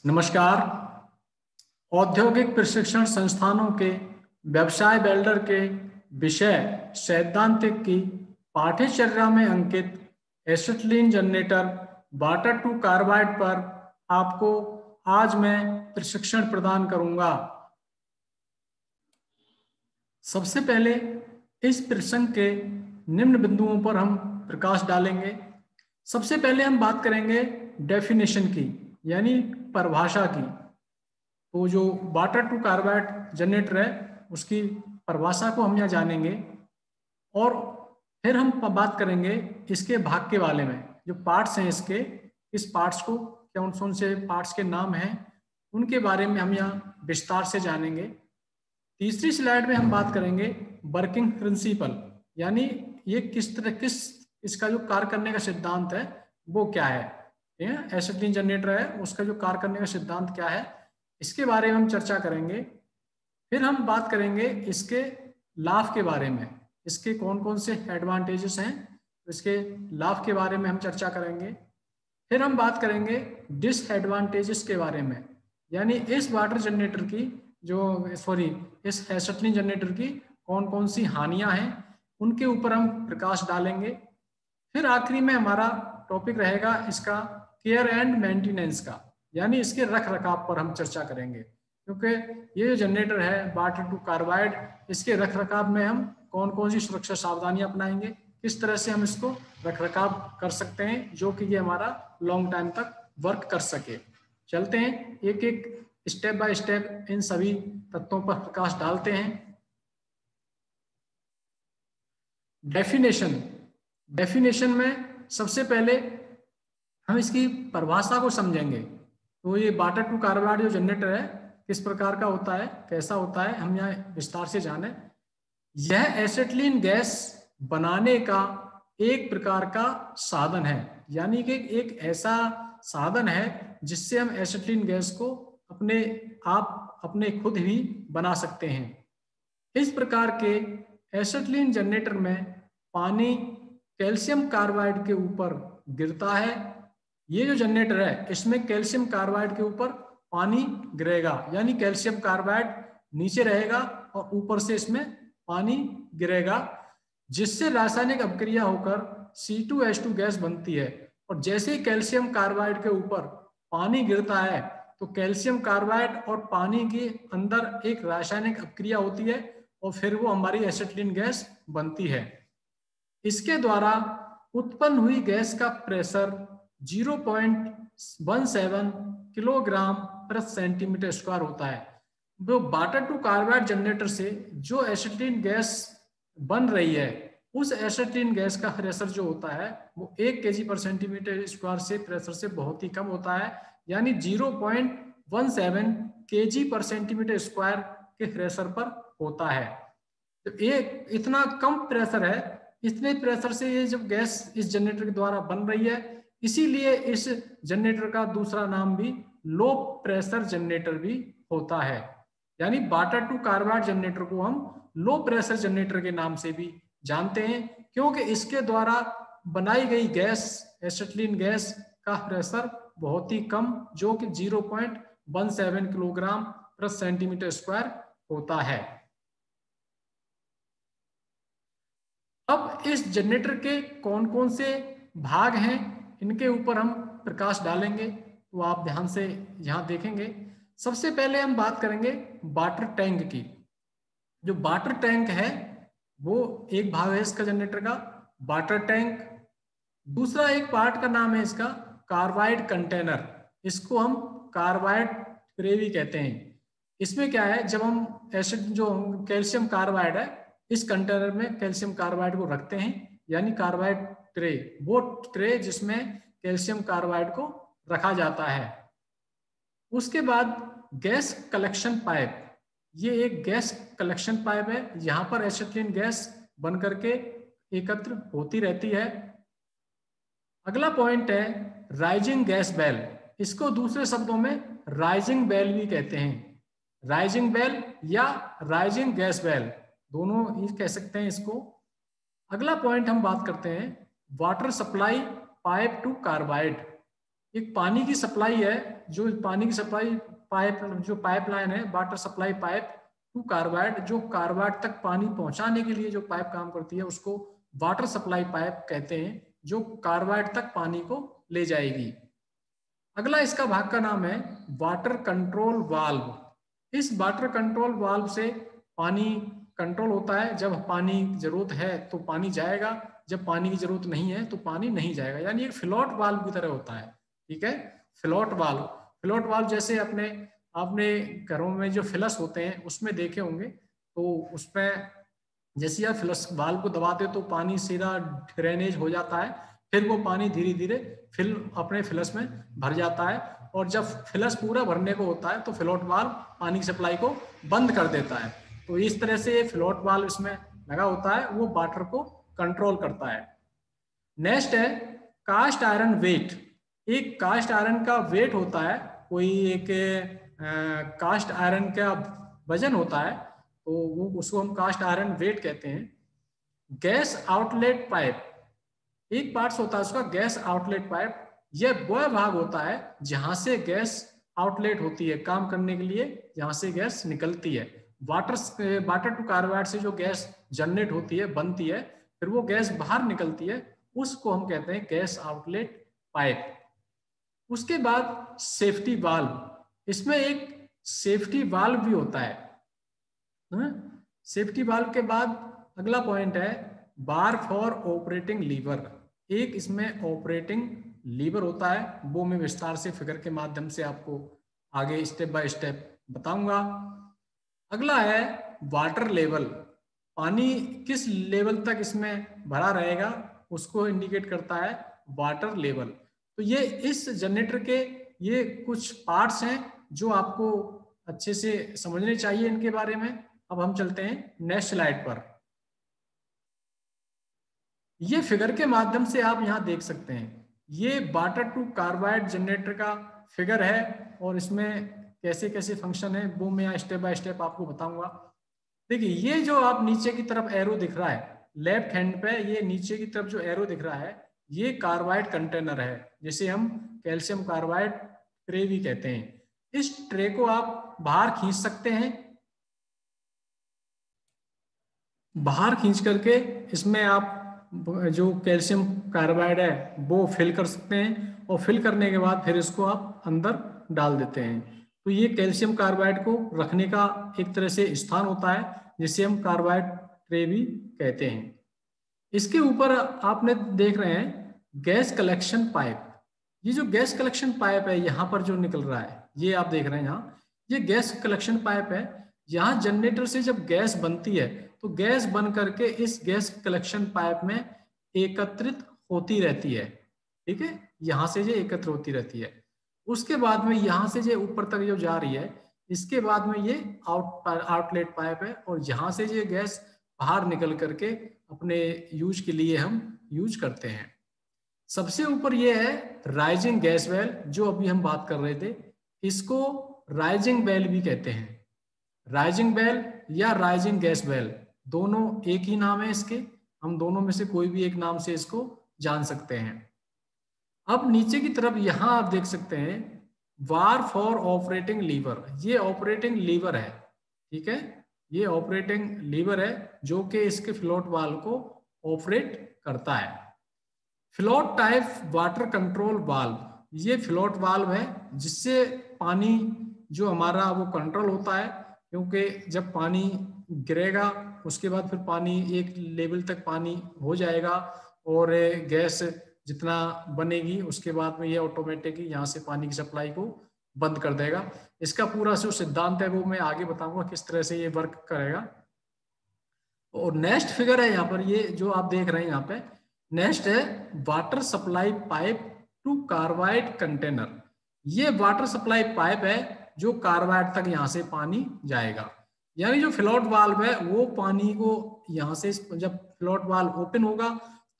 नमस्कार। औद्योगिक प्रशिक्षण संस्थानों के व्यवसाय वेल्डर के विषय सैद्धांतिक की पाठ्यचर्या में अंकित acetylene generator water to carbide पर आपको आज मैं प्रशिक्षण प्रदान करूंगा। सबसे पहले इस प्रसंग के निम्न बिंदुओं पर हम प्रकाश डालेंगे। सबसे पहले हम बात करेंगे डेफिनेशन की, यानी परिभाषा की। तो जो वाटर टू कार्बाइड जनरेटर है उसकी परिभाषा को हम यहाँ जानेंगे और फिर हम बात करेंगे इसके भाग के बारे में। जो पार्ट्स हैं इसके, इस पार्ट्स को कौन से पार्ट्स के नाम हैं उनके बारे में हम यहाँ विस्तार से जानेंगे। तीसरी स्लाइड में हम बात करेंगे वर्किंग प्रिंसिपल, यानी ये किस इसका जो कार्य करने का सिद्धांत है वो क्या है। एसिटिलीन जनरेटर है, उसका जो कार्य करने का सिद्धांत क्या है इसके बारे में हम चर्चा करेंगे। फिर हम बात करेंगे इसके लाभ के बारे में, इसके कौन कौन से एडवांटेजेस हैं, इसके लाभ के बारे में हम चर्चा करेंगे। फिर हम बात करेंगे डिसएडवांटेजेस के बारे में, यानी इस वाटर जनरेटर की इस एसिटिलीन जनरेटर की कौन कौन सी हानियां हैं उनके ऊपर हम प्रकाश डालेंगे। फिर आखिरी में हमारा टॉपिक रहेगा इसका केयर एंड मेंटेनेंस का, यानी इसके रख रखाव पर हम चर्चा करेंगे। क्योंकि ये जो जनरेटर है वाटर टू कार्बाइड, इसके रख रखाव में हम कौन कौन सी सुरक्षा सावधानियां अपनाएंगे, किस तरह से हम इसको रख रखाव कर सकते हैं जो कि ये हमारा लॉन्ग टाइम तक वर्क कर सके। चलते हैं एक एक स्टेप बाय स्टेप इन सभी तत्वों पर प्रकाश डालते हैं। डेफिनेशन में सबसे पहले हम इसकी परिभाषा को समझेंगे। तो ये वाटर टू कार्बाइड जो जनरेटर है किस प्रकार का होता है, कैसा होता है, हम यहाँ विस्तार से जाने। यह एसिटिलीन गैस बनाने का एक प्रकार का साधन है, यानी कि एक ऐसा साधन है जिससे हम एसिटिलीन गैस को अपने खुद ही बना सकते हैं। इस प्रकार के एसिटिलीन जनरेटर में पानी कैल्शियम कार्बाइड के ऊपर गिरता है। ये जो जनरेटर है इसमें कैल्शियम कार्बाइड के ऊपर पानी गिरेगा, यानी कैल्शियम कार्बाइड नीचे रहेगा और ऊपर से इसमें पानी गिरेगा, जिससे रासायनिक अभिक्रिया होकर C2H2 गैस बनती है। और जैसे ही कैल्शियम कार्बाइड के ऊपर पानी गिरता है तो कैल्शियम कार्बाइड और पानी के अंदर एक रासायनिक अभिक्रिया होती है और फिर वो हमारी एसिटिलीन गैस बनती है। इसके द्वारा उत्पन्न हुई गैस का प्रेशर 0.17 किलोग्राम प्रति सेंटीमीटर स्क्वायर होता है। वो वाटर टू कार्बाइड जनरेटर से जो एसिटिलीन गैस बन रही है उस एसिटिलीन गैस का प्रेशर जो होता है वो 1 kg पर सेंटीमीटर स्क्वायर से प्रेशर से बहुत ही कम होता है, यानी 0.17 kg पर सेंटीमीटर स्क्वायर के प्रेशर पर होता है। तो एक इतना कम प्रेशर है, इतने प्रेशर से ये जब गैस इस जनरेटर के द्वारा बन रही है, इसीलिए इस जनरेटर का दूसरा नाम भी लो प्रेशर जनरेटर भी होता है। यानी वाटर टू कार्बाइड जनरेटर को हम लो प्रेशर जनरेटर के नाम से भी जानते हैं, क्योंकि इसके द्वारा बनाई गई गैस एसिटिलीन गैस का प्रेशर बहुत ही कम, जो कि 0.17 किलोग्राम प्रति सेंटीमीटर स्क्वायर होता है। अब इस जनरेटर के कौन कौन से भाग हैं इनके ऊपर हम प्रकाश डालेंगे, तो आप ध्यान से यहाँ देखेंगे। सबसे पहले हम बात करेंगे वाटर टैंक की। जो वाटर टैंक है वो एक भाग है इसका जनरेटर का, वाटर टैंक। दूसरा एक पार्ट का नाम है इसका कार्बाइड कंटेनर, इसको हम कार्बाइड ट्रे भी कहते हैं। इसमें क्या है, जब हम एसिड जो कैल्शियम कार्बाइड है इस कंटेनर में कैल्शियम कार्बाइड को रखते हैं, यानी कार्बाइड ट्रे, वो ट्रे जिसमें कैल्शियम कार्बाइड को रखा जाता है। उसके बाद गैस कलेक्शन पाइप, ये एक गैस कलेक्शन पाइप है, यहाँ पर एसिटिलीन गैस बन करके एकत्र होती रहती है। अगला पॉइंट है राइजिंग गैस बेल, इसको दूसरे शब्दों में राइजिंग बेल भी कहते हैं। राइजिंग बेल या राइजिंग गैस बेल दोनों ही कह सकते हैं इसको। अगला पॉइंट हम बात करते हैं water supply pipe to carbide. एक पानी की सप्लाई है, जो पानी की सप्लाई पाइप, जो पाइपलाइन है, water supply pipe to carbide, जो कार्बाइड तक पानी पहुंचाने के लिए जो पाइप काम करती है उसको वाटर सप्लाई पाइप कहते हैं, जो कार्बाइड तक पानी को ले जाएगी। अगला इसका भाग का नाम है वाटर कंट्रोल वाल्व। इस वाटर कंट्रोल वाल्व से पानी कंट्रोल होता है। जब पानी की जरूरत है तो पानी जाएगा, जब पानी की जरूरत नहीं है तो पानी नहीं जाएगा, यानी एक फ्लोट वाल्व की तरह होता है। ठीक है, फ्लोट वाल्व। फ्लोट वाल्व जैसे आपने घरों में जो फ्लश होते हैं उसमें देखे होंगे, तो उसमें जैसे आप फ्लश वाल्व को दबाते तो पानी सीधा ड्रेनेज हो जाता है, फिर वो पानी धीरे धीरे फिल अपने फ्लश में भर जाता है, और जब फ्लश पूरा भरने को होता है तो फ्लोट वाल्व पानी की सप्लाई को बंद कर देता है। तो इस तरह से ये फ्लोट वाल्व इसमें लगा होता है, वो वाटर को कंट्रोल करता है। नेक्स्ट है कास्ट आयरन वेट। एक कास्ट आयरन का वेट होता है, कोई एक कास्ट आयरन का वजन होता है, तो वो उसको हम कास्ट आयरन वेट कहते हैं। गैस आउटलेट पाइप, एक पार्ट्स होता है उसका गैस आउटलेट पाइप। यह वह भाग होता है जहां से गैस आउटलेट होती है, काम करने के लिए जहां से गैस निकलती है। वाटर टू कार्बाइड से जो गैस जनरेट होती है, बनती है, फिर वो गैस बाहर निकलती है, उसको हम कहते हैं गैस आउटलेट पाइप। उसके बाद सेफ्टी वाल्व। इसमें एक सेफ्टी वाल्व भी होता है। सेफ्टी वाल्व के बाद अगला पॉइंट है बार फॉर ऑपरेटिंग लीवर। एक इसमें ऑपरेटिंग लीवर होता है, वो मैं विस्तार से फिगर के माध्यम से आपको आगे स्टेप बाय स्टेप बताऊंगा। अगला है वाटर लेवल। पानी किस लेवल तक इसमें भरा रहेगा उसको इंडिकेट करता है वाटर लेवल। तो ये इस जनरेटर के ये कुछ पार्ट्स हैं जो आपको अच्छे से समझने चाहिए इनके बारे में। अब हम चलते हैं नेक्स्ट स्लाइड पर। ये फिगर के माध्यम से आप यहाँ देख सकते हैं, ये वाटर टू कार्बाइड जनरेटर का फिगर है, और इसमें कैसे कैसे फंक्शन है वो मैं यहाँ स्टेप बाय स्टेप आपको बताऊंगा। देखिए, ये जो आप नीचे की तरफ एरो दिख रहा है लेफ्ट हैंड पे, ये नीचे की तरफ जो एरो दिख रहा है ये कार्बाइड कंटेनर है, जिसे हम कैल्शियम कार्बाइड ट्रे भी कहते हैं। इस ट्रे को आप बाहर खींच सकते हैं, बाहर खींच करके इसमें आप जो कैल्शियम कार्बाइड है वो फिल कर सकते हैं, और फिल करने के बाद फिर इसको आप अंदर डाल देते हैं। तो ये कैल्शियम कार्बाइड को रखने का एक तरह से स्थान होता है, जिसे हम कार्बाइड ट्रे भी कहते हैं। इसके ऊपर आपने देख रहे हैं गैस कलेक्शन पाइप। ये जो गैस कलेक्शन पाइप है यहाँ पर जो निकल रहा है, ये आप देख रहे हैं यहाँ, ये गैस कलेक्शन पाइप है। यहाँ जनरेटर से जब गैस बनती है तो गैस बन करके इस गैस कलेक्शन पाइप में एकत्रित होती रहती है। ठीक है, यहाँ से ये एकत्र होती रहती है। उसके बाद में यहाँ से ये ऊपर तक जो जा रही है, इसके बाद में ये आउटलेट पाइप है, और यहाँ से ये गैस बाहर निकल करके अपने यूज के लिए हम यूज करते हैं। सबसे ऊपर ये है राइजिंग गैस वेल, जो अभी हम बात कर रहे थे, इसको राइजिंग वेल भी कहते हैं। राइजिंग वेल या राइजिंग गैस वेल दोनों एक ही नाम है इसके, हम दोनों में से कोई भी एक नाम से इसको जान सकते हैं। अब नीचे की तरफ यहां आप देख सकते हैं बार फॉर ऑपरेटिंग लीवर। ये ऑपरेटिंग लीवर है, ठीक है, ये ऑपरेटिंग लीवर है जो कि इसके फ्लोट वाल्व को ऑपरेट करता है। Float type water control valve, ये फ्लोट वाल्व है जिससे पानी जो हमारा वो कंट्रोल होता है, क्योंकि जब पानी गिरेगा उसके बाद फिर पानी एक लेवल तक पानी हो जाएगा, और गैस जितना बनेगी उसके बाद में ये ऑटोमेटिक यहाँ से पानी की सप्लाई को बंद कर देगा। इसका पूरा जो सिद्धांत है वो मैं आगे बताऊंगा किस तरह से ये वर्क करेगा। और नेक्स्ट फिगर है यहाँ पर, ये जो आप देख रहे हैं यहाँ पे, नेक्स्ट है water supply pipe to carbide container. ये वाटर सप्लाई पाइप है जो कार्बाइड तक यहाँ से पानी जाएगा। यानी जो फ्लोट वाल्व है वो पानी को यहाँ से, जब फ्लोट वाल्व ओपन होगा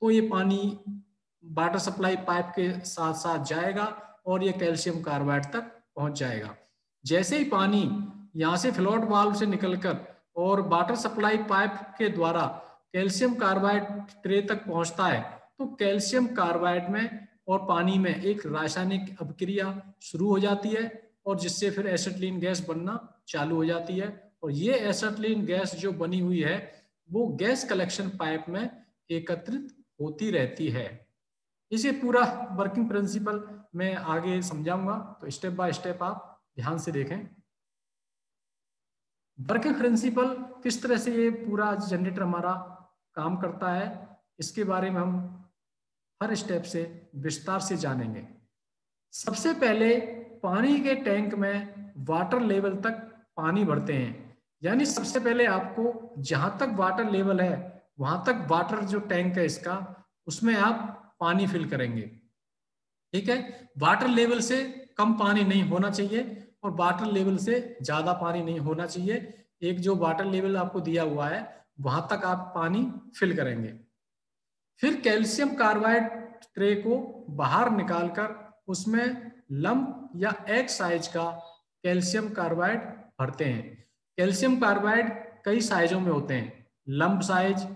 तो ये पानी वाटर सप्लाई पाइप के साथ साथ जाएगा और ये कैल्शियम कार्बाइड तक पहुंच जाएगा। जैसे ही पानी यहाँ से फ्लोट वाल्व से निकलकर और वाटर सप्लाई पाइप के द्वारा कैल्शियम कार्बाइड ट्रे तक पहुंचता है, तो कैल्शियम कार्बाइड में और पानी में एक रासायनिक अभिक्रिया शुरू हो जाती है और जिससे फिर एसिटिलीन गैस बनना चालू हो जाती है। और ये एसिटिलीन गैस जो बनी हुई है वो गैस कलेक्शन पाइप में एकत्रित होती रहती है। इसे पूरा वर्किंग प्रिंसिपल मैं आगे समझाऊंगा, तो स्टेप बाय स्टेप आप ध्यान से देखें। वर्किंग प्रिंसिपल किस तरह से ये पूरा जनरेटर हमारा काम करता है, इसके बारे में हम हर स्टेप से विस्तार से जानेंगे। सबसे पहले पानी के टैंक में वाटर लेवल तक पानी भरते हैं, यानी सबसे पहले आपको जहां तक वाटर लेवल है वहां तक वाटर जो टैंक है इसका, उसमें आप पानी फिल करेंगे। ठीक है, वाटर लेवल से कम पानी नहीं होना चाहिए और वाटर लेवल से ज्यादा पानी नहीं होना चाहिए। एक जो वाटर लेवल आपको दिया हुआ है वहां तक आप पानी फिल करेंगे। फिर कैल्शियम कार्बाइड ट्रे को बाहर निकालकर उसमें लंप या एग साइज का कैल्शियम कार्बाइड भरते हैं। कैल्शियम कार्बाइड कई साइजों में होते हैं, lump size,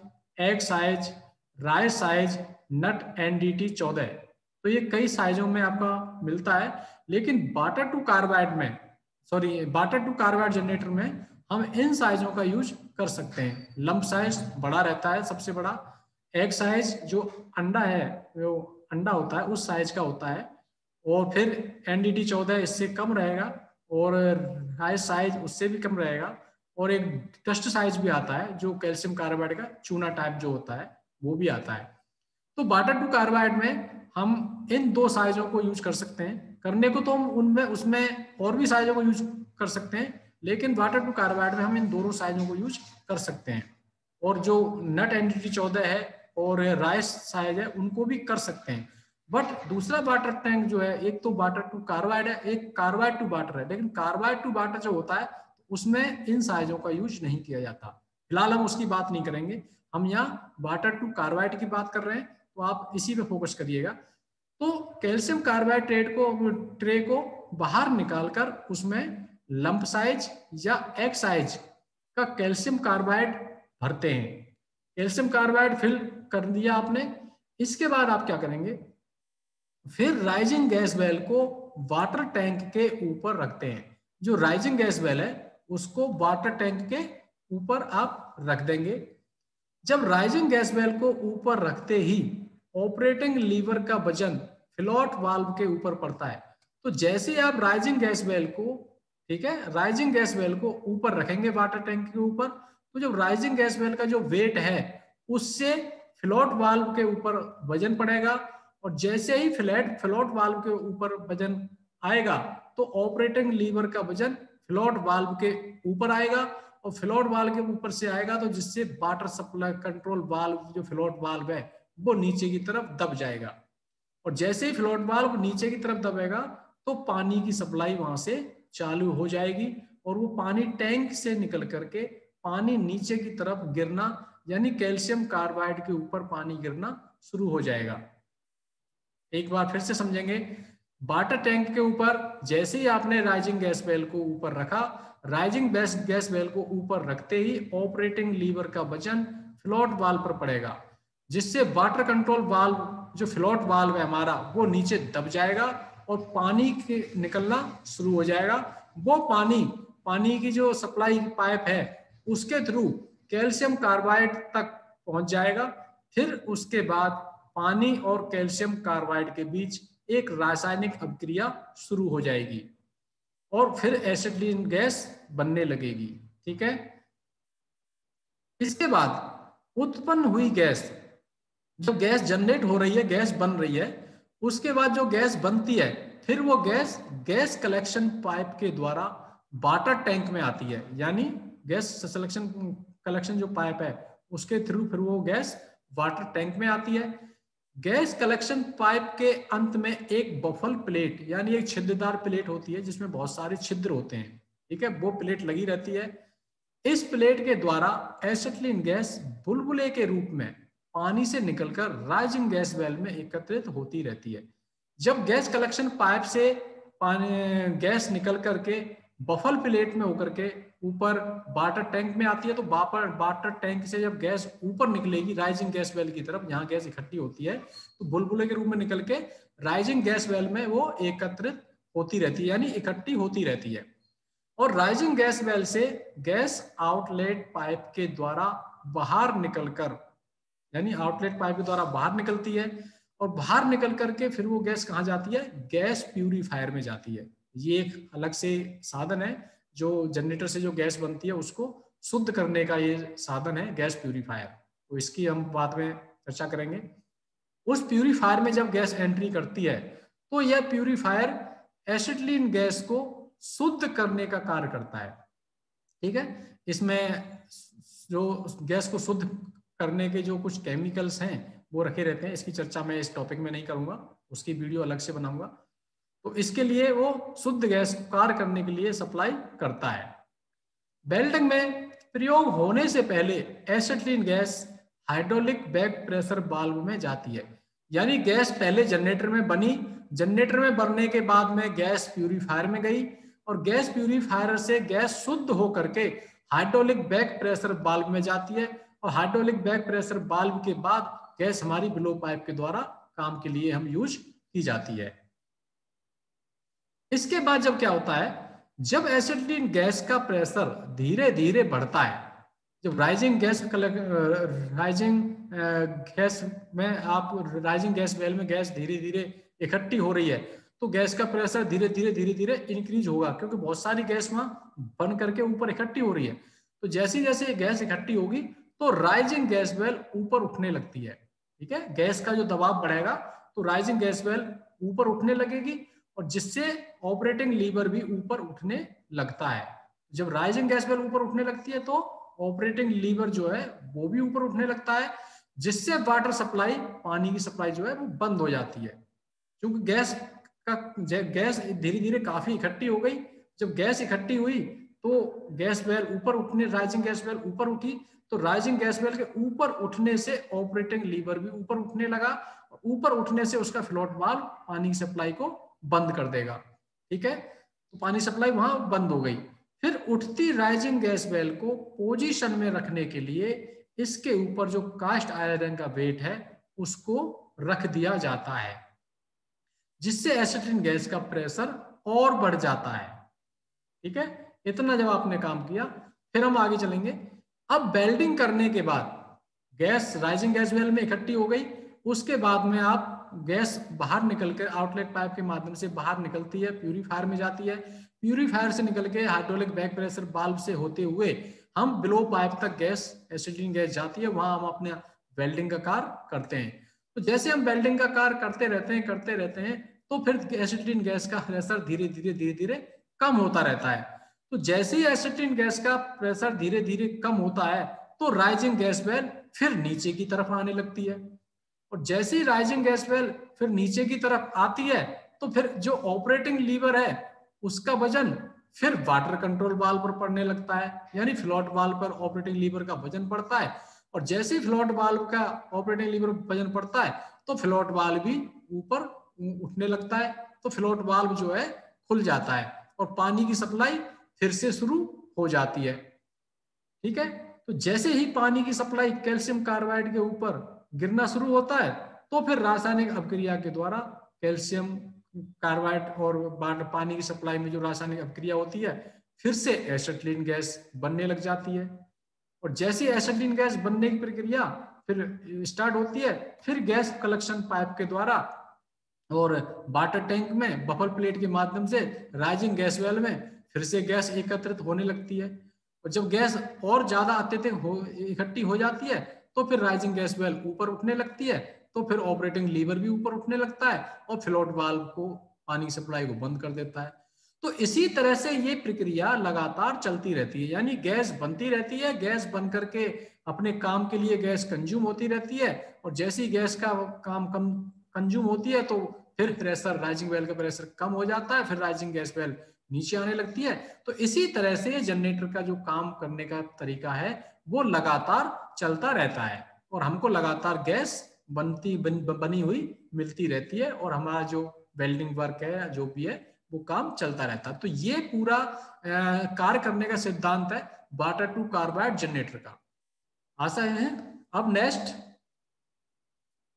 egg size, rice size, nut NDT 14। तो ये कई साइजों में आपका मिलता है, लेकिन वाटर टू कार्बाइड जनरेटर में हम इन साइजों का यूज कर सकते हैं। लंप साइज बड़ा रहता है, सबसे बड़ा। एग साइज जो अंडा है, जो अंडा होता है उस साइज का होता है। और फिर एनडीटी 14 इससे कम रहेगा, और राइस साइज उससे भी कम रहेगा। और एक डस्ट साइज भी आता है जो कैल्शियम कार्बाइड का चूना टाइप जो होता है वो भी आता है। तो वाटर टू कार्बाइड में हम इन दो साइजों को यूज कर सकते हैं। करने को तो हम उनमें उसमें और भी साइजों को यूज कर सकते हैं, लेकिन वाटर टू कार्बाइड में हम इन दोनों साइजों को यूज कर सकते हैं। और जो नट एनडीटी 14 है और राइस साइज है उनको भी कर सकते हैं। बट दूसरा वाटर टैंक जो है, एक तो वाटर टू कार्बाइड है, एक कार्बाइड टू वाटर है, लेकिन कार्बाइड टू वाटर जो होता है उसमें इन साइजों का यूज नहीं किया जाता। फिलहाल हम उसकी बात नहीं करेंगे, हम यहाँ वाटर टू कार्बाइड की बात कर रहे हैं, तो आप इसी पे फोकस करिएगा। तो कैल्शियम कार्बाइड ट्रे को बाहर निकालकर उसमें लंप साइज या एग साइज का कैल्शियम कार्बाइड भरते हैं। कैल्शियम कार्बाइड फिल कर दिया आपने। इसके बाद आप क्या करेंगे, फिर राइजिंग गैस वेल को वाटर टैंक के ऊपर रखते हैं। जो राइजिंग गैस वेल है उसको वाटर टैंक के ऊपर आप रख देंगे। जब राइजिंग गैस वेल को ऊपर रखते ही ऑपरेटिंग लीवर का वजन फ्लोट वाल्व के ऊपर पड़ता है। तो जैसे आप राइजिंग गैस वेल को, ठीक है, राइजिंग गैस वेल को ऊपर रखेंगे वाटर टैंक के ऊपर, तो जो राइजिंग गैस वेल का जो वेट है उससे फ्लोट वाल्व के ऊपर वजन पड़ेगा। और जैसे ही फ्लोट वाल्व के ऊपर वजन आएगा तो ऑपरेटिंग लीवर का वजन फ्लोट वाल्व के ऊपर आएगा, और फ्लोट वाल्व के ऊपर से आएगा तो जिससे वाटर सप्लाई कंट्रोल वाल्व जो फ्लोट वाल्व है वो नीचे की तरफ दब जाएगा। और जैसे ही फ्लोट वाल्व नीचे की तरफ दबेगा तो पानी की सप्लाई वहां से चालू हो जाएगी, और वो पानी टैंक से निकल करके पानी नीचे की तरफ गिरना, यानी कैल्शियम कार्बाइड के ऊपर पानी गिरना शुरू हो जाएगा। एक बार फिर से समझेंगे। वाटर टैंक के ऊपर जैसे ही आपने राइजिंग गैस वेल को ऊपर रखा, राइजिंग गैस वेल को ऊपर रखते ही ऑपरेटिंग लीवर का वजन फ्लोट वाल्व पर पड़ेगा, जिससे वाटर कंट्रोल वाल्व जो फ्लोट वाल्व है हमारा वो नीचे दब जाएगा और पानी के निकलना शुरू हो जाएगा। वो पानी की जो सप्लाई पाइप है उसके थ्रू कैल्शियम कार्बाइड तक पहुंच जाएगा। फिर उसके बाद पानी और कैल्शियम कार्बाइड के बीच एक रासायनिक अभिक्रिया शुरू हो जाएगी और फिर एसिटिलीन गैस बनने लगेगी। ठीक है, इसके बाद उत्पन्न हुई गैस, जो गैस जनरेट हो रही है, गैस बन रही है, उसके बाद जो गैस बनती है फिर वो गैस कलेक्शन पाइप के द्वारा वाटर टैंक में आती है। यानी गैस सिलेक्शन कलेक्शन जो पाइप है उसके थ्रू फिर वो गैस वाटर टैंक में आती है। गैस कलेक्शन पाइप के अंत में एक बफल प्लेट यानी एक छिद्रदार प्लेट होती है जिसमें बहुत सारे छिद्र होते हैं। ठीक है, वो प्लेट लगी रहती है। इस प्लेट के द्वारा एसिटिलीन गैस बुलबुले के रूप में पानी से निकलकर राइजिंग गैस वेल में एकत्रित होती रहती है। जब गैस कलेक्शन पाइप से पानी गैस निकल करके बफल प्लेट में होकर के ऊपर वाटर टैंक में आती है। तो वाटर टैंक से जब गैस ऊपर निकलेगी राइजिंग गैस वेल की तरफ, जहां गैस इकट्ठी होती है, तो बुलबुले के रूप में निकल के राइजिंग गैस वेल में वो एकत्रित होती रहती है, यानी इकट्ठी होती रहती है। और राइजिंग गैस वेल से गैस आउटलेट पाइप के द्वारा बाहर निकलकर, यानी आउटलेट पाइप के द्वारा बाहर निकलती है, और बाहर निकल करके फिर वो गैस कहाँ जाती है, गैस प्यूरीफायर में जाती है। ये एक अलग से साधन है, जो जनरेटर से जो गैस बनती है उसको शुद्ध करने का ये साधन है गैस प्यूरीफायर। तो इसकी हम बाद में चर्चा करेंगे। उस प्यूरीफायर में जब गैस एंट्री करती है तो यह प्यूरीफायर एसिटिलीन गैस को शुद्ध करने का कार्य करता है। ठीक है, इसमें जो गैस को शुद्ध करने के जो कुछ केमिकल्स हैं वो रखे रहते हैं, इसकी चर्चा मैं इस टॉपिक में नहीं करूंगा, उसकी वीडियो अलग से बनाऊंगा। तो इसके लिए वो शुद्ध गैस कार्य करने के लिए सप्लाई करता है। वेल्डिंग में प्रयोग होने से पहले acetylene gas hydraulic back pressure valve में जाती है, यानी गैस पहले जनरेटर में बनी, जनरेटर में बनने के बाद में गैस प्यूरीफायर में गई, और गैस प्यूरीफायर से गैस शुद्ध होकर के हाइड्रोलिक बैक प्रेशर वाल्व में जाती है, और हाइड्रोलिक बैक प्रेशर वाल्व के बाद गैस हमारी ब्लो पाइप के द्वारा काम के लिए हम यूज की जाती है। इसके बाद जब क्या होता है, जब एसिटिलीन गैस का प्रेशर धीरे धीरे बढ़ता है, जब राइजिंग गैस में आप राइजिंग गैस वेल में गैस धीरे धीरे इकट्ठी हो रही है, तो गैस का प्रेशर धीरे धीरे इंक्रीज होगा, क्योंकि बहुत सारी गैस वहां बन करके ऊपर इकट्ठी हो रही है। तो जैसे जैसे गैस इकट्ठी होगी तो राइजिंग गैस वेल ऊपर उठने लगती है। ठीक है, गैस का जो दबाव बढ़ेगा तो राइजिंग गैस वेल ऊपर उठने लगेगी, और जिससे ऑपरेटिंग लीवर भी ऊपर उठने लगता है। जब राइजिंग गैस वेल ऊपर उठने लगती है तो ऑपरेटिंग लीवर जो है वो भी ऊपर उठने लगता है, जिससे वाटर सप्लाई, पानी की सप्लाई जो है वो बंद हो जाती है। क्योंकि गैस धीरे धीरे काफी इकट्ठी हो गई। जब गैस इकट्ठी हुई तो गैस वेल ऊपर उठने, राइजिंग गैस वेल ऊपर उठी, तो राइजिंग गैस वेल के ऊपर उठने से ऑपरेटिंग लीवर भी ऊपर उठने लगा, ऊपर उठने से उसका फ्लोट वाल्व पानी की सप्लाई को बंद कर देगा। ठीक है, तो पानी सप्लाई वहां बंद हो गई। फिर उठती राइजिंग गैस वेल को पोजीशन में रखने के लिए इसके ऊपर जो कास्ट आयरन का वेट है उसको रख दिया जाता है, जिससे एसिटिलीन गैस का प्रेशर और बढ़ जाता है। ठीक है, इतना जब आपने काम किया, फिर हम आगे चलेंगे। अब वेल्डिंग करने के बाद गैस राइजिंग गैस वेल में इकट्ठी हो गई, उसके बाद में आप गैस बाहर निकल कर आउटलेट पाइप के माध्यम से बाहर निकलती है, प्यूरीफायर में जाती है, प्यूरीफायर से निकल के हाइड्रोलिक बैक प्रेशर वाल्व से होते हुए हम ब्लो पाइप तक गैस एसिटिलीन गैस जाती है, वहां हम अपने वेल्डिंग का कार्य करते हैं। तो जैसे हम वेल्डिंग का कार्य करते रहते हैं तो फिर एसिटिलीन गैस का प्रेशर धीरे धीरे कम होता रहता है। तो जैसे ही एसिटिलीन गैस का प्रेशर धीरे धीरे कम होता है तो राइजिंग गैस वेल फिर नीचे की तरफ आने लगती है, और जैसे ही राइजिंग गैस वेल फिर नीचे की तरफ आती है तो फिर जो ऑपरेटिंग लीवर है उसका वजन फिर वाटर कंट्रोल वाल्व पर पड़ने लगता है, यानी फ्लोट वाल्व पर ऑपरेटिंग लीवर का वजन पड़ता है, और जैसे ही फ्लोट वाल्व का ऑपरेटिंग लीवर वजन पड़ता है तो फ्लोट वाल्व भी ऊपर उठने लगता है, तो फ्लोट वाल्व जो है खुल जाता है और पानी की सप्लाई फिर से शुरू हो जाती है। ठीक है, तो जैसे ही पानी की सप्लाई कैल्शियम कार्बाइड के ऊपर गिरना शुरू होता है तो फिर रासायनिक अपक्रिया के द्वारा कैल्शियम कार्बाइड और पानी की सप्लाई में जो रासायनिक अपक्रिया होती है फिर से एसिटिलीन गैस बनने लग जाती है, और जैसे एसिटिलीन गैस बनने की प्रक्रिया फिर स्टार्ट होती है, फिर गैस कलेक्शन पाइप के द्वारा और वाटर टैंक में बफल प्लेट के माध्यम से राइजिंग गैस वेल में फिर से गैस एकत्रित होने लगती है, और जब गैस और ज्यादा अत्यधिक इकट्ठी हो जाती है तो फिर राइजिंग गैस वेल ऊपर उठने लगती है, तो फिर ऑपरेटिंग लीवर भी ऊपर उठने लगता है और फ्लोट वाल्व को पानी की सप्लाई को बंद कर देता है। तो इसी तरह से ये प्रक्रिया लगातार चलती रहती है, यानी गैस बनती रहती है, गैस बन करके अपने काम के लिए गैस कंज्यूम होती रहती है, और जैसी गैस का काम कम कंज्यूम होती है तो फिर प्रेशर राइजिंग वेल का प्रेशर कम हो जाता है, फिर राइजिंग गैस वेल नीचे आने लगती है। तो इसी तरह से जनरेटर का जो काम करने का तरीका है वो लगातार चलता रहता है, और हमको लगातार गैस बनी हुई मिलती रहती है, और हमारा जो वेल्डिंग वर्क है जो भी है वो काम चलता रहता है। तो ये पूरा कार्य करने का सिद्धांत है वाटर टू कार्बाइड जनरेटर का। आशा है। अब नेक्स्ट,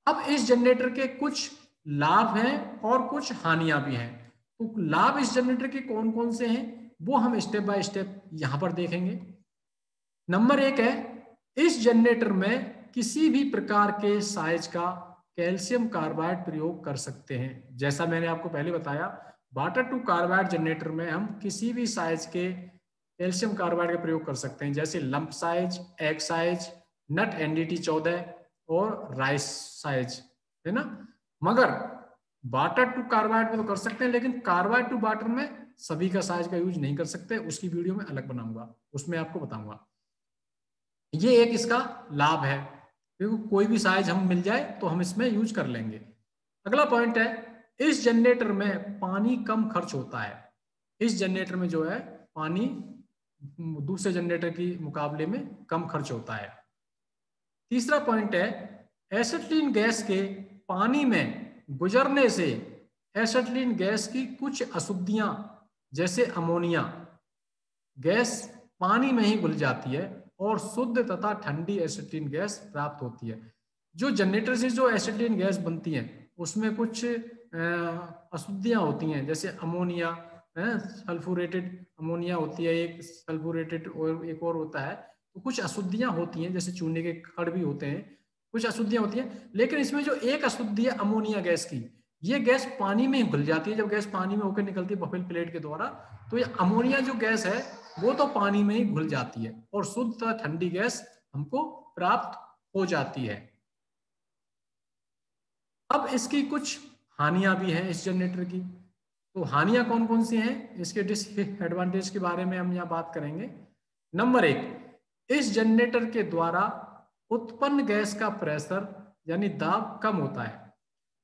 अब इस जनरेटर के कुछ लाभ हैं और कुछ हानियां भी हैं। तो लाभ इस जनरेटर के कौन कौन से हैं वो हम स्टेप बाय स्टेप यहां पर देखेंगे। नंबर 1 है, इस जनरेटर में किसी भी प्रकार के साइज का कैल्शियम कार्बाइड प्रयोग कर सकते हैं। जैसा मैंने आपको पहले बताया, वाटर टू कार्बाइड जनरेटर में हम किसी भी साइज के कैल्शियम कार्बाइड का प्रयोग कर सकते हैं, जैसे lump size, egg size, nut NDT 14 और राइस साइज, है ना। मगर वाटर टू कार्बाइड में तो कर सकते हैं, लेकिन कार्बाइड टू वाटर में सभी का साइज का यूज नहीं कर सकते। उसकी वीडियो में अलग बनाऊंगा, उसमें आपको बताऊंगा। ये एक इसका लाभ है, क्योंकि कोई भी साइज हम मिल जाए तो हम इसमें यूज कर लेंगे। अगला पॉइंट है, इस जनरेटर में पानी कम खर्च होता है। इस जनरेटर में जो है पानी दूसरे जनरेटर के मुकाबले में कम खर्च होता है। तीसरा पॉइंट है, एसिटिलीन गैस के पानी में गुजरने से एसिटिलीन गैस की कुछ अशुद्धियां जैसे अमोनिया गैस पानी में ही घुल जाती है और शुद्ध तथा ठंडी एसिटिलीन गैस प्राप्त होती है। जो जनरेटर से जो एसिटिलीन गैस बनती है उसमें कुछ अशुद्धियां होती हैं, जैसे अमोनिया, सल्फ्यूरेटेड अमोनिया होती है एक, सल्फ्यूरेटेड और एक और होता है। तो कुछ अशुद्धियां होती हैं, जैसे चूने के कण भी होते हैं, कुछ अशुद्धियां होती हैं। लेकिन इसमें जो एक अशुद्धि है अमोनिया गैस की, ये गैस पानी में ही घुल जाती है। जब गैस पानी में होकर निकलती है बफेल प्लेट के द्वारा, तो ये अमोनिया जो गैस है वो तो पानी में ही घुल जाती है और शुद्ध ठंडी गैस हमको प्राप्त हो जाती है। अब इसकी कुछ हानियां भी हैं इस जनरेटर की। तो हानियां कौन कौन सी हैं, इसके डिसएडवांटेज के बारे में हम यहाँ बात करेंगे। नंबर 1, इस जनरेटर के द्वारा उत्पन्न गैस का प्रेशर यानी दाब कम होता है।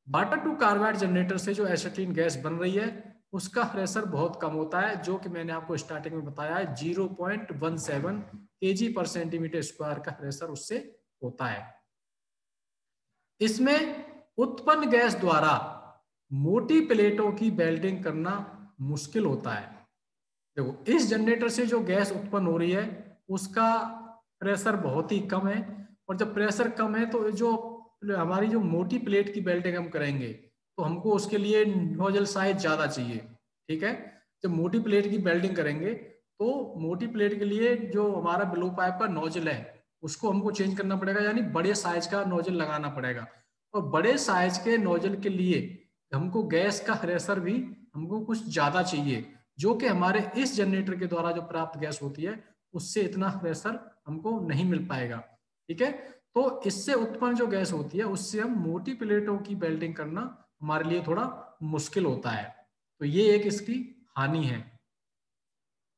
वाटर टू कार्बाइड जनरेटर से जो एसिटिलीन गैस बन रही है उसका प्रेशर बहुत कम होता है, जो कि मैंने आपको स्टार्टिंग में बताया है 0.17 kg पर सेंटीमीटर स्क्वायर का प्रेशर उससे होता है। इसमें उत्पन्न गैस द्वारा मोटी प्लेटों की वेल्डिंग करना मुश्किल होता है। देखो, इस जनरेटर से जो गैस उत्पन्न हो रही है उसका प्रेशर बहुत ही कम है, और जब प्रेशर कम है तो जो हमारी जो मोटी प्लेट की वेल्डिंग हम करेंगे तो हमको उसके लिए नोजल साइज ज्यादा चाहिए। ठीक है, जब मोटी प्लेट की वेल्डिंग करेंगे तो मोटी प्लेट के लिए जो हमारा ब्लो पाइप का नोजल है उसको हमको चेंज करना पड़ेगा, यानी बड़े साइज का नोजल लगाना पड़ेगा। और बड़े साइज के नोजल के लिए हमको गैस का प्रेशर भी हमको कुछ ज्यादा चाहिए, जो कि हमारे इस जनरेटर के द्वारा जो प्राप्त गैस होती है उससे इतना प्रेशर हमको नहीं मिल पाएगा। ठीक है, तो इससे उत्पन्न जो गैस होती है उससे हम मोटी प्लेटों की वेल्डिंग करना हमारे लिए थोड़ा मुश्किल होता है। तो ये एक इसकी हानि है।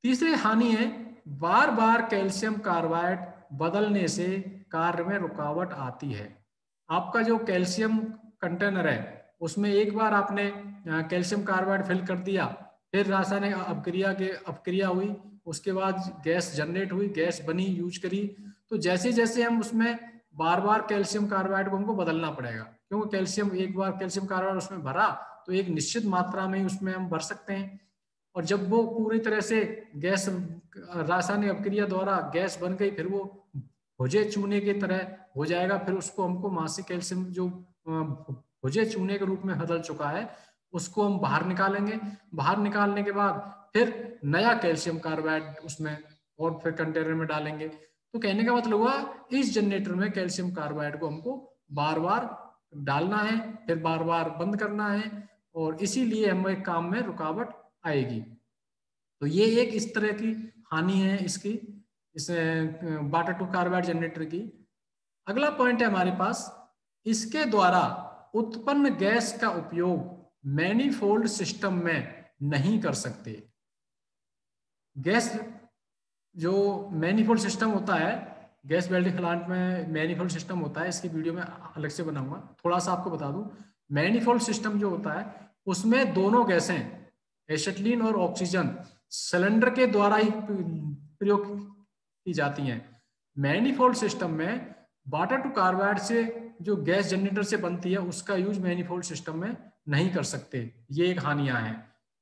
तीसरी हानि है, बार बार कैल्शियम कार्बाइड बदलने से कार्य में रुकावट आती है। आपका जो कैल्शियम कंटेनर है उसमें एक बार आपने कैल्शियम कार्बाइड फिल कर दिया, फिर रासायनिक अपक्रिया हुई, उसके बाद गैस जनरेट हुई, गैस बनी, यूज करी, तो जैसे जैसे हम उसमें बार बार कैल्शियम कार्बाइड को हमको बदलना पड़ेगा, क्योंकि कैल्शियम एक बार कैल्शियम कार्बाइड उसमें भरा तो एक निश्चित मात्रा में उसमें हम भर सकते हैं, और जब वो पूरी तरह से गैस रासायनिक अपक्रिया द्वारा गैस बन गई फिर वो भुजे चूने की तरह हो जाएगा। फिर उसको हमको मासिक कैल्शियम जो भुजे चूने के रूप में बदल चुका है उसको हम बाहर निकालेंगे। बाहर निकालने के बाद फिर नया कैल्शियम कार्बाइड उसमें और फिर कंटेनर में डालेंगे। तो कहने का मतलब हुआ इस जनरेटर में कैल्शियम कार्बाइड को हमको बार बार डालना है, फिर बार बार बंद करना है, और इसीलिए हमें काम में रुकावट आएगी। तो ये एक इस तरह की हानि है इसकी, इस वाटर टू कार्बाइड जनरेटर की। अगला पॉइंट है हमारे पास, इसके द्वारा उत्पन्न गैस का उपयोग मैनीफोल्ड सिस्टम में नहीं कर सकते। गैस जो मैनीफोल्ड सिस्टम होता है, गैस वेल्डिंग प्लांट में मैनीफोल्ड सिस्टम होता है, इसकी वीडियो में अलग से बनाऊंगा। थोड़ा सा आपको बता दूं, मैनीफोल्ड सिस्टम जो होता है उसमें दोनों गैसें एसिटिलीन और ऑक्सीजन सिलेंडर के द्वारा ही प्रयोग की जाती हैं। मैनीफोल्ड सिस्टम में वाटर टू कार्बाइड से जो गैस जनरेटर से बनती है उसका यूज मैनीफोल्ड सिस्टम में नहीं कर सकते। ये एक हानियां हैं।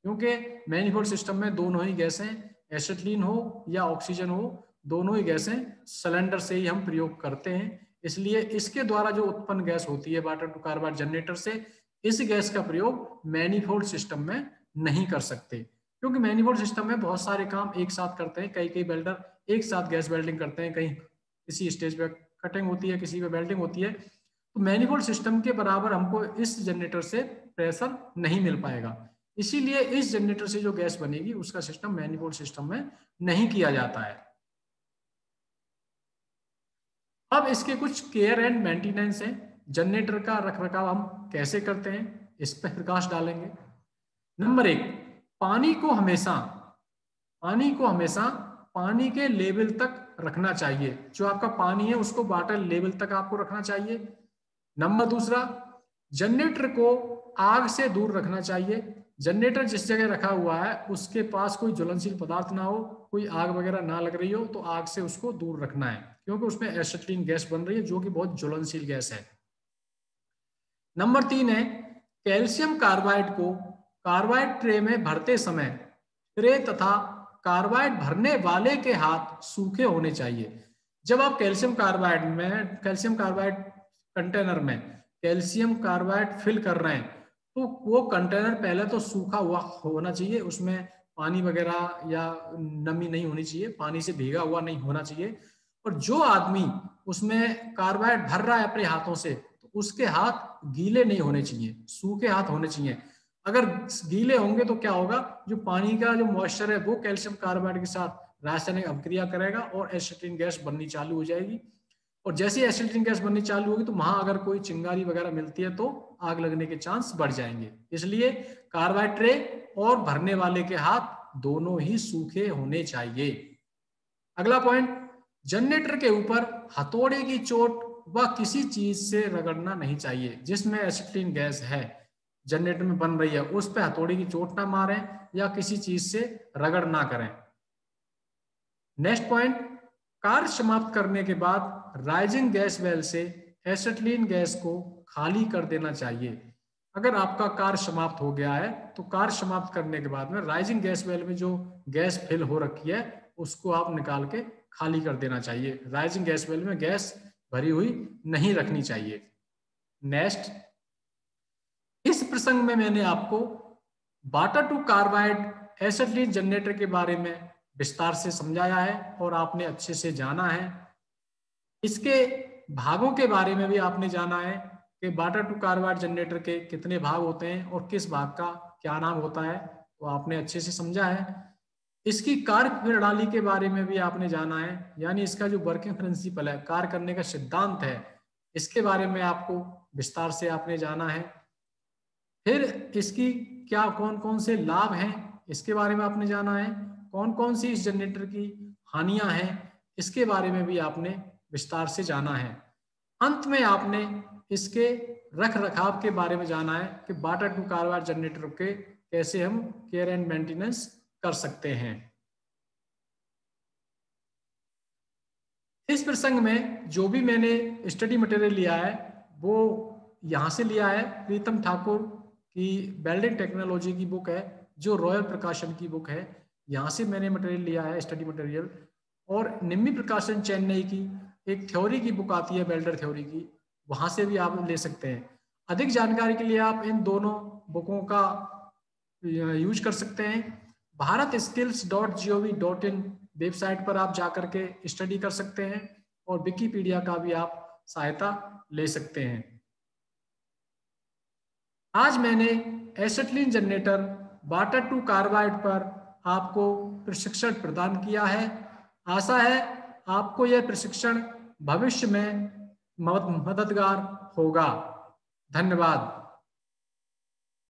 क्योंकि मैनिफोल्ड सिस्टम में दोनों ही गैसें, एसिटिलीन हो या ऑक्सीजन हो, दोनों ही गैसें सिलेंडर से ही हम प्रयोग करते हैं। इसलिए इसके द्वारा जो उत्पन्न गैस होती है वाटर टू कार्बाइड जनरेटर से, इस गैस का प्रयोग मैनिफोल्ड सिस्टम में नहीं कर सकते, क्योंकि मैनिफोल्ड सिस्टम में बहुत सारे काम एक साथ करते हैं। कई वेल्डर एक साथ गैस वेल्डिंग करते हैं, कहीं किसी स्टेज पे कटिंग होती है, किसी पे वेल्डिंग होती है। तो मैनिफोल्ड सिस्टम के बराबर हमको इस जनरेटर से प्रेशर नहीं मिल पाएगा, इसीलिए इस जनरेटर से जो गैस बनेगी उसका सिस्टम मैनिफोल्ड सिस्टम में नहीं किया जाता है। अब इसके कुछ केयर एंड मेंटेनेंस है। जनरेटर का रखरखाव हम कैसे करते हैं, इस पर प्रकाश डालेंगे। नंबर 1, पानी को हमेशा पानी के लेवल तक रखना चाहिए। जो आपका पानी है उसको वाटर लेवल तक आपको रखना चाहिए। नंबर 2, जनरेटर को आग से दूर रखना चाहिए। जनरेटर जिस जगह रखा हुआ है उसके पास कोई ज्वलनशील पदार्थ ना हो, कोई आग वगैरह ना लग रही हो, तो आग से उसको दूर रखना है, क्योंकि उसमें एसिटिलीन गैस बन रही है जो कि बहुत ज्वलनशील गैस है। नंबर 3 है, कैल्शियम कार्बाइड को कार्बाइड ट्रे में भरते समय ट्रे तथा कार्बाइड भरने वाले के हाथ सूखे होने चाहिए। जब आप कैल्शियम कार्बाइड कंटेनर में कैल्शियम कार्बाइड फिल कर रहे हैं तो वो कंटेनर पहले तो सूखा हुआ होना चाहिए, उसमें पानी वगैरह या नमी नहीं होनी चाहिए, पानी से भीगा हुआ नहीं होना चाहिए। और जो आदमी उसमें कार्बाइड भर रहा है अपने हाथों से, तो उसके हाथ गीले नहीं होने चाहिए, सूखे हाथ होने चाहिए। अगर गीले होंगे तो क्या होगा, जो पानी का जो मॉइस्चर है वो कैल्शियम कार्बाइड के साथ रासायनिक अभिक्रिया करेगा और एसिटिलीन गैस बननी चालू हो जाएगी। और जैसे ही एसिटिलीन गैस बननी चालू होगी तो वहां अगर कोई चिंगारी वगैरह मिलती है तो आग लगने के चांस बढ़ जाएंगे। इसलिए कार्बाइड ट्रे और भरने वाले के हाथ दोनों ही सूखे होने चाहिए। अगला पॉइंट, जनरेटर के ऊपर हथौड़े की चोट व किसी चीज से रगड़ना नहीं चाहिए। जिसमें एसिटिलीन गैस है जनरेटर में बन रही है उस पर हथौड़े की चोट ना मारें या किसी चीज से रगड़ ना करें। नेक्स्ट पॉइंट, कार्य समाप्त करने के बाद राइजिंग गैस वेल से एसिटिलीन गैस को खाली कर देना चाहिए। अगर आपका कार्य समाप्त हो गया है तो कार्य समाप्त करने के बाद में राइजिंग गैस वेल में जो गैस फिल हो रखी है उसको आप निकाल के खाली कर देना चाहिए। राइजिंग गैस वेल में गैस भरी हुई नहीं रखनी चाहिए। नेक्स्ट, इस प्रसंग में मैंने आपको water to carbide acetylene generator के बारे में विस्तार से समझाया है और आपने अच्छे से जाना है। इसके भागों के बारे में भी आपने जाना है कि वाटर टू कार्बाइड जनरेटर के कितने भाग होते हैं और किस भाग का क्या नाम होता है, तो आपने अच्छे से समझा है। इसकी कार्य प्रणाली के बारे में भी आपने जाना है, यानी इसका जो वर्किंग प्रिंसिपल है, कार्य करने का सिद्धांत है, इसके बारे में आपको विस्तार से आपने जाना है। फिर इसकी क्या कौन कौन से लाभ हैं इसके बारे में आपने जाना है, कौन कौन सी इस जनरेटर की हानियां हैं इसके बारे में भी आपने विस्तार से जाना है। अंत में आपने इसके रख रखाव के बारे में जाना है कि वाटर टू कार्बाइड जनरेटर के कैसे हम केयर एंड मेंटेनेंस कर सकते हैं। इस प्रसंग में जो भी मैंने स्टडी मटेरियल लिया है वो यहाँ से लिया है, प्रीतम ठाकुर की वेल्डिंग टेक्नोलॉजी की बुक है जो रॉयल प्रकाशन की बुक है, यहाँ से मैंने मटेरियल लिया है स्टडी मटेरियल। और निम्मी प्रकाशन चेन्नई की एक थ्योरी की बुक आती है वेल्डर थ्योरी की, वहाँ से भी आप ले सकते हैं। अधिक जानकारी के लिए आप इन दोनों बुकों का यूज कर सकते हैं। bharatskills.gov.in वेबसाइट पर आप जाकर के स्टडी कर सकते हैं और विकिपीडिया का भी आप सहायता ले सकते हैं। आज मैंने acetylene generator water to carbide पर आपको प्रशिक्षण प्रदान किया है। आशा है आपको यह प्रशिक्षण भविष्य में मददगार होगा। धन्यवाद।